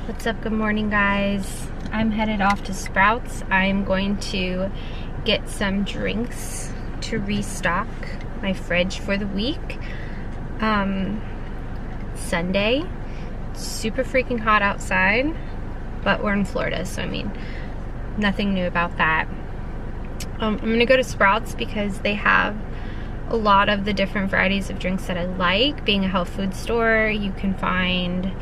What's up? Good morning, guys. I'm headed off to Sprouts. I'm going to get some drinks to restock my fridge for the week. Sunday, super freaking hot outside, but we're in Florida, so I mean, nothing new about that. I'm gonna go to Sprouts because they have a lot of the different varieties of drinks that I like. Being a health food store, you can find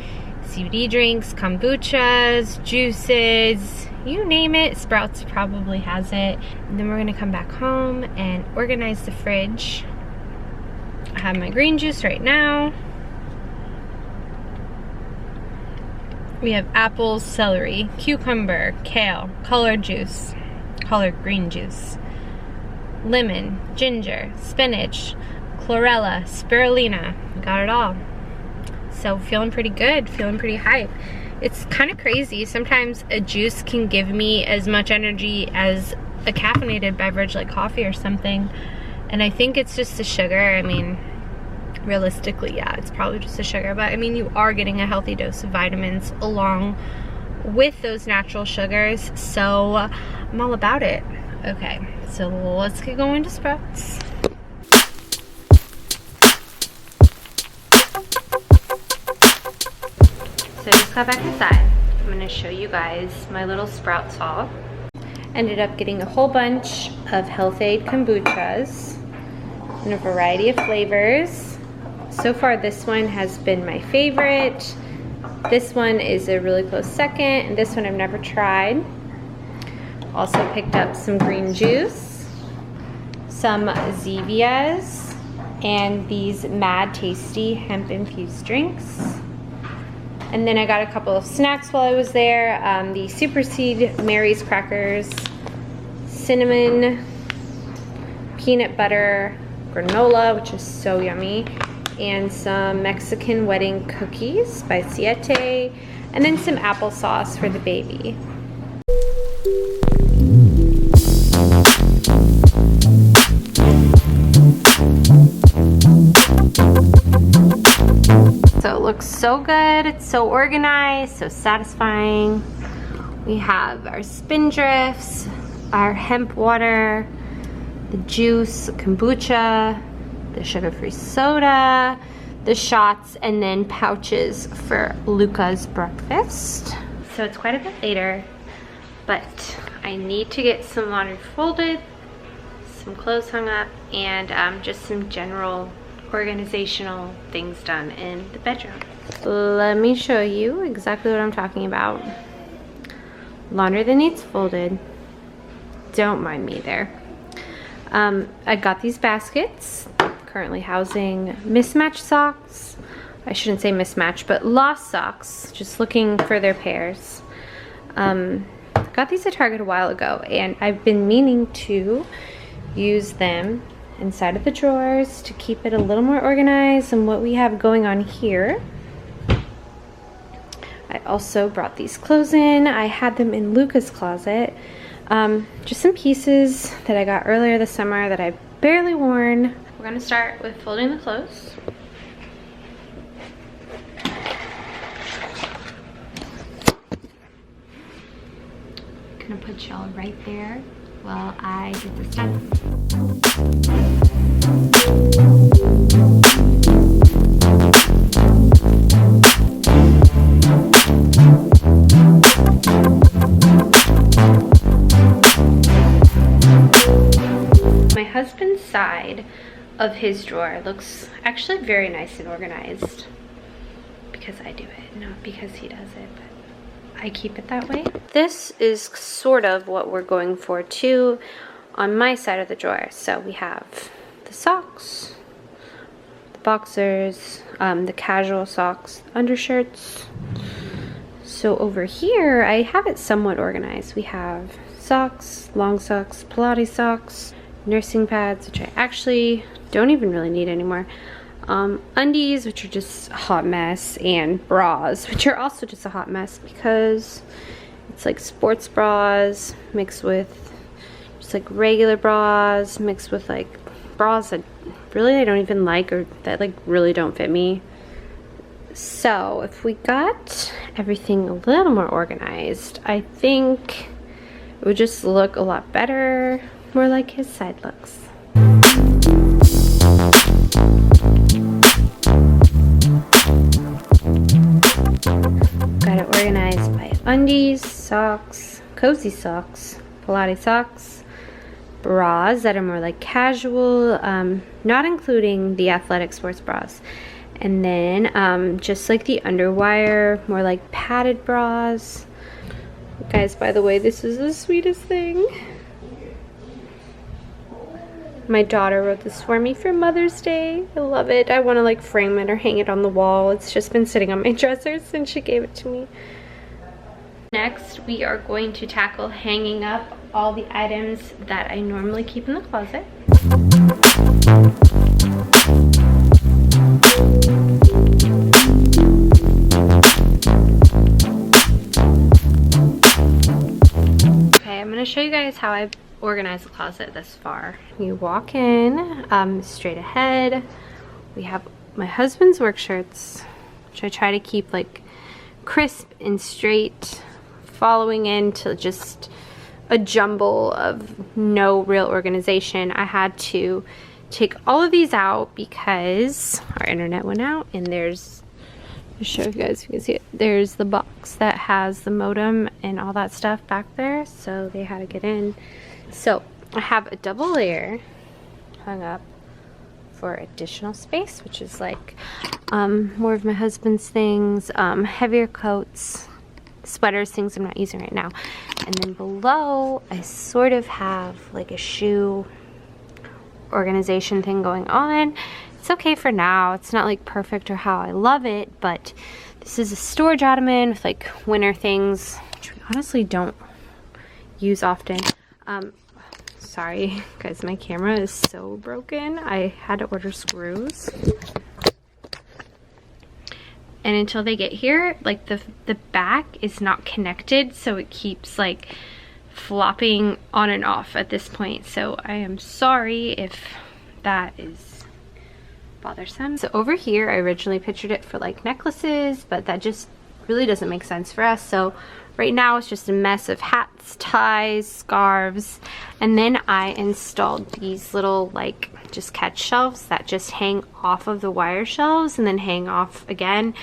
CBD drinks, kombuchas, juices, you name it, Sprouts probably has it. And then we're gonna come back home and organize the fridge. I have my green juice right now. We have apples, celery, cucumber, kale, collard green juice, lemon, ginger, spinach, chlorella, spirulina. We got it all. So feeling pretty good, feeling pretty hype. It's kind of crazy. Sometimes a juice can give me as much energy as a caffeinated beverage like coffee or something. And I think it's just the sugar. I mean, realistically, yeah, it's probably just the sugar. But I mean, you are getting a healthy dose of vitamins along with those natural sugars. So I'm all about it. Okay, so let's get going to Sprouts. So I just got back inside. I'm gonna show you guys my little Sprouts haul. Ended up getting a whole bunch of Health-Ade kombuchas in a variety of flavors. So far this one has been my favorite. This one is a really close second, and this one I've never tried. Also picked up some green juice, some Zevias, and these Mad Tasty hemp infused drinks. And then I got a couple of snacks while I was there. The Super Seed Mary's crackers, cinnamon, peanut butter, granola, which is so yummy, and some Mexican wedding cookies by Siete, and then some applesauce for the baby. So it looks so good, it's so organized, so satisfying. We have our Spindrifts, our hemp water, the juice, the kombucha, the sugar-free soda, the shots, and then pouches for Luca's breakfast. So it's quite a bit later, but I need to get some laundry folded, some clothes hung up, and just some general organizational things done in the bedroom. Let me show you exactly what I'm talking about. Laundry that needs folded. Don't mind me there. I got these baskets, currently housing mismatched socks. I shouldn't say mismatched, but lost socks, just looking for their pairs. Got these at Target a while ago, and I've been meaning to use them inside of the drawers to keep it a little more organized than what we have going on here. I also brought these clothes in. I had them in Luca's closet. Just some pieces that I got earlier this summer that I've barely worn. We're gonna start with folding the clothes. Gonna put y'all right there while I get this done. My husband's side of his drawer looks actually very nice and organized because I do it, not because he does it, but I keep it that way. This is sort of what we're going for too on my side of the drawer. So we have the socks, the boxers, the casual socks, undershirts. So over here, I have it somewhat organized. We have socks, long socks, Pilates socks, nursing pads, which I actually don't even really need anymore. Undies, which are just a hot mess, and bras, which are also just a hot mess because it's like sports bras mixed with just like regular bras mixed with like bras that really I don't even like or that like really don't fit me. So if we got everything a little more organized, I think it would just look a lot better, more like his side looks. Got it organized by undies, socks, cozy socks, Pilates socks, bras that are more like casual, not including the athletic sports bras. And then just like the underwire, more like padded bras. Guys, by the way, this is the sweetest thing. My daughter wrote this for me for Mother's Day. I love it. I want to like frame it or hang it on the wall. It's just been sitting on my dresser since she gave it to me. Next, we are going to tackle hanging up all the items that I normally keep in the closet. Okay, I'm going to show you guys how I've organized the closet thus far. You walk in, straight ahead. We have my husband's work shirts, which I try to keep like crisp and straight, following into just a jumble of no real organization. I had to take all of these out because our internet went out, and there's, I'll show you guys if you can see it, there's the box that has the modem and all that stuff back there, so they had to get in. So I have a double layer hung up for additional space, which is like more of my husband's things, heavier coats, sweaters, things I'm not using right now. And then below I sort of have like a shoe organization thing going on. It's okay for now. It's not like perfect or how I love it, but this is a storage ottoman with like winter things, which we honestly don't use often. Sorry guys, my camera is so broken. I had to order screws. And until they get here, like the back is not connected, so it keeps like flopping on and off at this point. So I am sorry if that is bothersome. So over here, I originally pictured it for like necklaces, but that just really doesn't make sense for us. So right now it's just a mess of hats, ties, scarves, and then I installed these little like just catch shelves that just hang off of the wire shelves and then hang off again.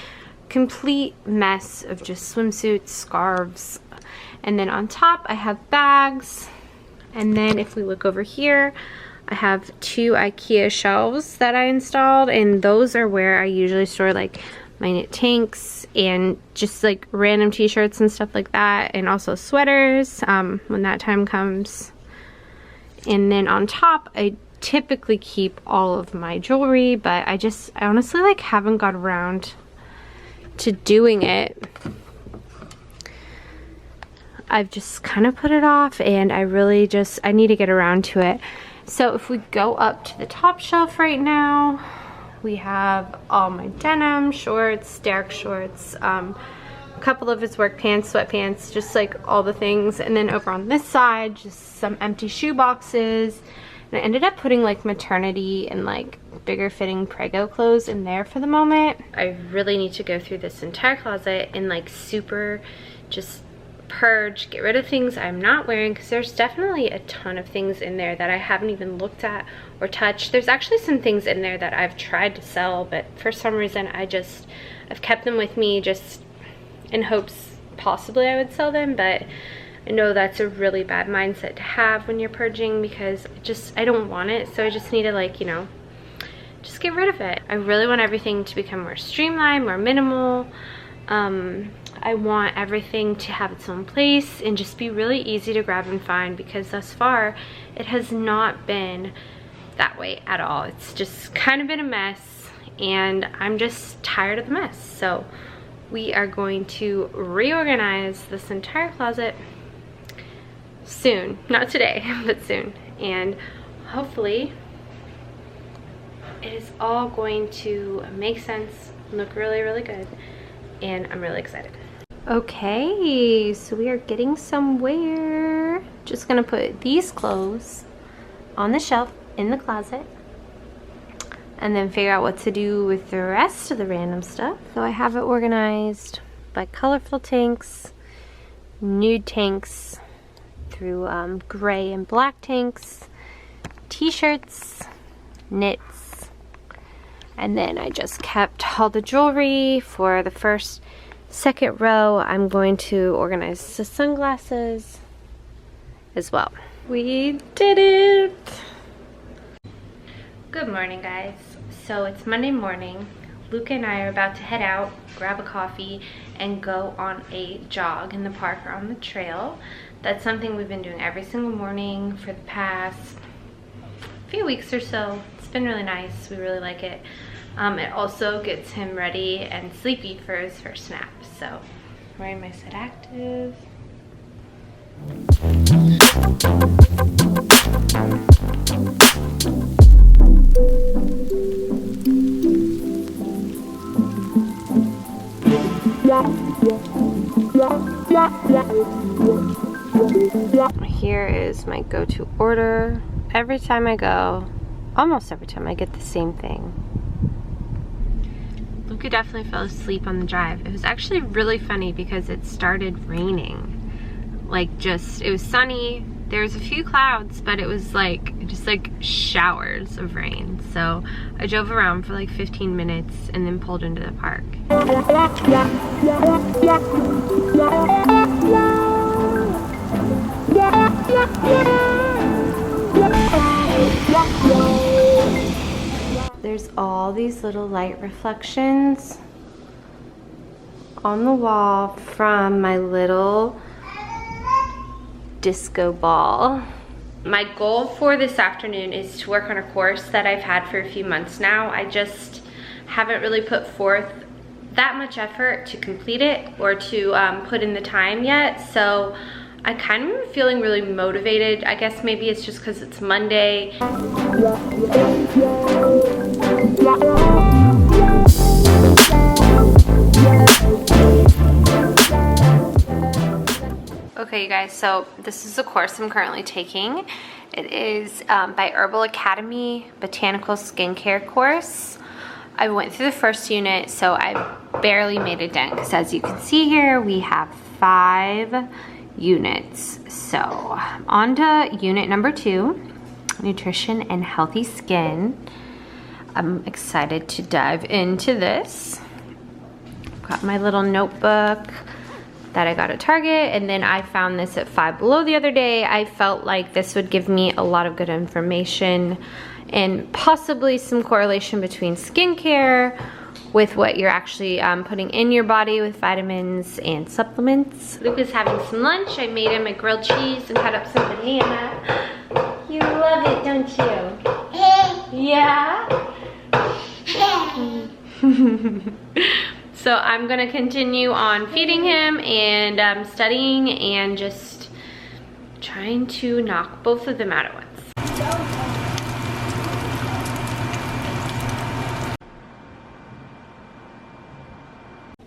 Complete mess of just swimsuits, scarves, and then on top I have bags. And then if we look over here, I have 2 IKEA shelves that I installed, and those are where I usually store like my knit tanks and just like random t-shirts and stuff like that, and also sweaters when that time comes. And then on top I typically keep all of my jewelry, but I honestly like haven't got around to doing it. I've just kind of put it off, and I need to get around to it. So if we go up to the top shelf right now, we have all my denim, shorts, Derek shorts, a couple of his work pants, sweatpants, just like all the things. And then over on this side, just some empty shoe boxes. And I ended up putting like maternity and like bigger fitting prego clothes in there for the moment. I really need to go through this entire closet and like super just purge, get rid of things I'm not wearing, because there's definitely a ton of things in there that I haven't even looked at or touched. There's actually some things in there that I've tried to sell, but for some reason I've kept them with me just in hopes possibly I would sell them. But I know that's a really bad mindset to have when you're purging, because I don't want it, so I just need to like, you know, just get rid of it. I really want everything to become more streamlined, more minimal. I want everything to have its own place and just be really easy to grab and find, because thus far it has not been that way at all. It's just kind of been a mess, and I'm just tired of the mess. So we are going to reorganize this entire closet soon. Not today, but soon. And hopefully it is all going to make sense, look really, really good, and I'm really excited. Okay, so we are getting somewhere. Just gonna put these clothes on the shelf in the closet and then figure out what to do with the rest of the random stuff. So I have it organized by colorful tanks, nude tanks, through gray and black tanks, t-shirts, knits, and then I just kept all the jewelry. For the second row, I'm going to organize the sunglasses as well. We did it! Good morning, guys. So it's Monday morning. Luca and I are about to head out, grab a coffee, and go on a jog in the park or on the trail. That's something we've been doing every single morning for the past few weeks or so. It's been really nice. We really like it. It also gets him ready and sleepy for his first nap. So I'm wearing my Set Active. Here is my go-to order. Every time I go, almost every time, I get the same thing. Luca definitely fell asleep on the drive. It was actually really funny because it started raining. Like it was sunny. There was a few clouds, but it was just like showers of rain. So I drove around for like 15 minutes and then pulled into the park. There's all these little light reflections on the wall from my little disco ball. My goal for this afternoon is to work on a course that I've had for a few months now. I just haven't really put forth that much effort to complete it or to put in the time yet. So I kind of am feeling really motivated. I guess maybe it's just because it's Monday. Okay, you guys, so this is the course I'm currently taking. It is by Herbal Academy Botanical Skincare course. I went through the first unit, so I barely made a dent because as you can see here, we have 5 units. So on to unit number 2, nutrition and healthy skin. I'm excited to dive into this. Got my little notebook that I got at Target, and then I found this at Five Below the other day. I felt like this would give me a lot of good information and possibly some correlation between skincare with what you're actually putting in your body with vitamins and supplements. Luca's having some lunch. I made him a grilled cheese and cut up some banana. You love it, don't you? Yeah? So I'm gonna continue on feeding him and studying and just trying to knock both of them out at once.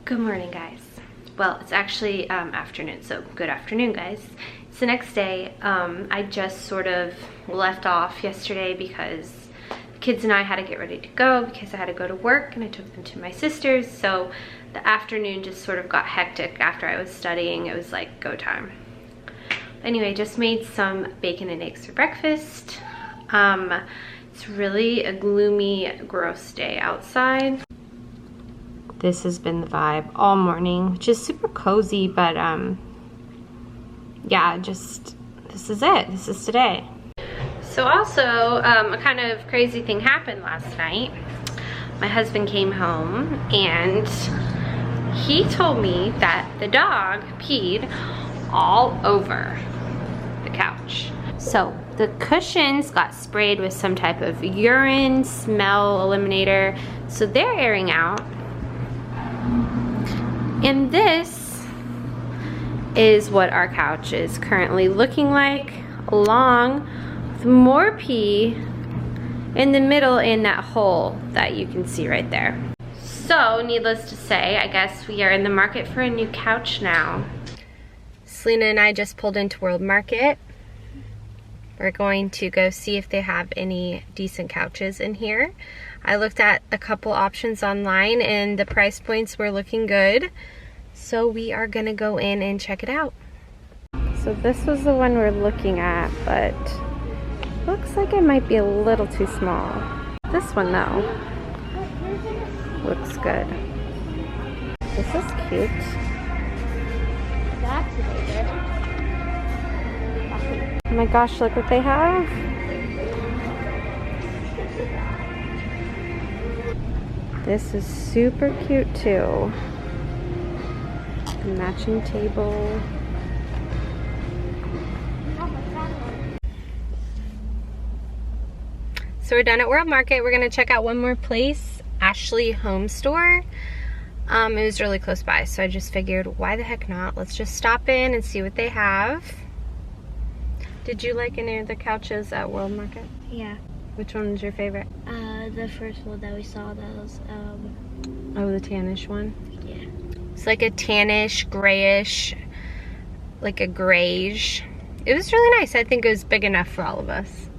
Good morning, guys. Well, it's actually afternoon, so good afternoon, guys. It's the next day. I just sort of left off yesterday because kids and I had to get ready to go because I had to go to work and I took them to my sister's. So the afternoon just sort of got hectic after I was studying. It was like go time. Anyway, just made some bacon and eggs for breakfast. It's really a gloomy, gross day outside. This has been the vibe all morning, which is super cozy, but yeah, just this is it. This is today. So also, a kind of crazy thing happened last night. My husband came home and he told me that the dog peed all over the couch. So the cushions got sprayed with some type of urine smell eliminator, so they're airing out. And this is what our couch is currently looking like, along more pee in the middle in that hole that you can see right there. So needless to say, I guess we are in the market for a new couch now. Selena and I just pulled into World Market. We're going to go see if they have any decent couches in here. I looked at a couple options online and the price points were looking good. So we are gonna go in and check it out. So this was the one we're looking at, but looks like it might be a little too small. This one though, looks good. This is cute. Oh my gosh, look what they have. This is super cute too. The matching table. So we're done at World Market. We're gonna check out one more place, Ashley Home Store. It was really close by, so I just figured, why the heck not? Let's just stop in and see what they have. Did you like any of the couches at World Market? Yeah. Which one was your favorite? The first one that we saw, that was, Oh, the tannish one? yeah. It's like a tannish, grayish, like a grayish. It was really nice. I think it was big enough for all of us.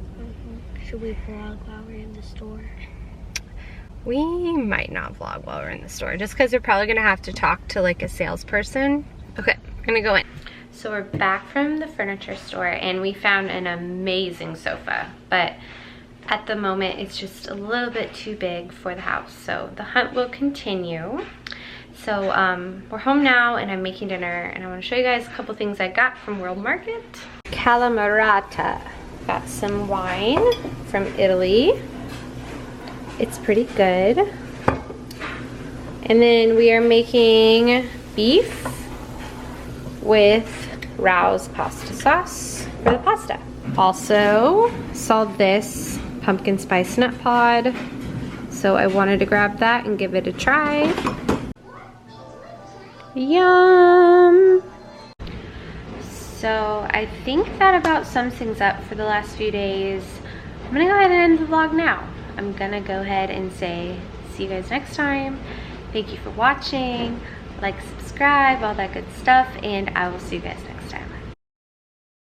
Should we vlog while we're in the store? We might not vlog while we're in the store, just because we're probably gonna have to talk to like a salesperson. Okay, I'm gonna go in. So we're back from the furniture store and we found an amazing sofa, but at the moment it's just a little bit too big for the house. So the hunt will continue. So we're home now and I'm making dinner and I want to show you guys a couple things I got from World Market. Calamarata. Got some wine from Italy. It's pretty good. And then we are making beef with Rao's pasta sauce for the pasta. Also saw this pumpkin spice nut pod, so I wanted to grab that and give it a try. Yum! So I think that about sums things up for the last few days. I'm gonna go ahead and end the vlog now. I'm gonna go ahead and say see you guys next time. Thank you for watching. Like, subscribe, all that good stuff, and I will see you guys next time.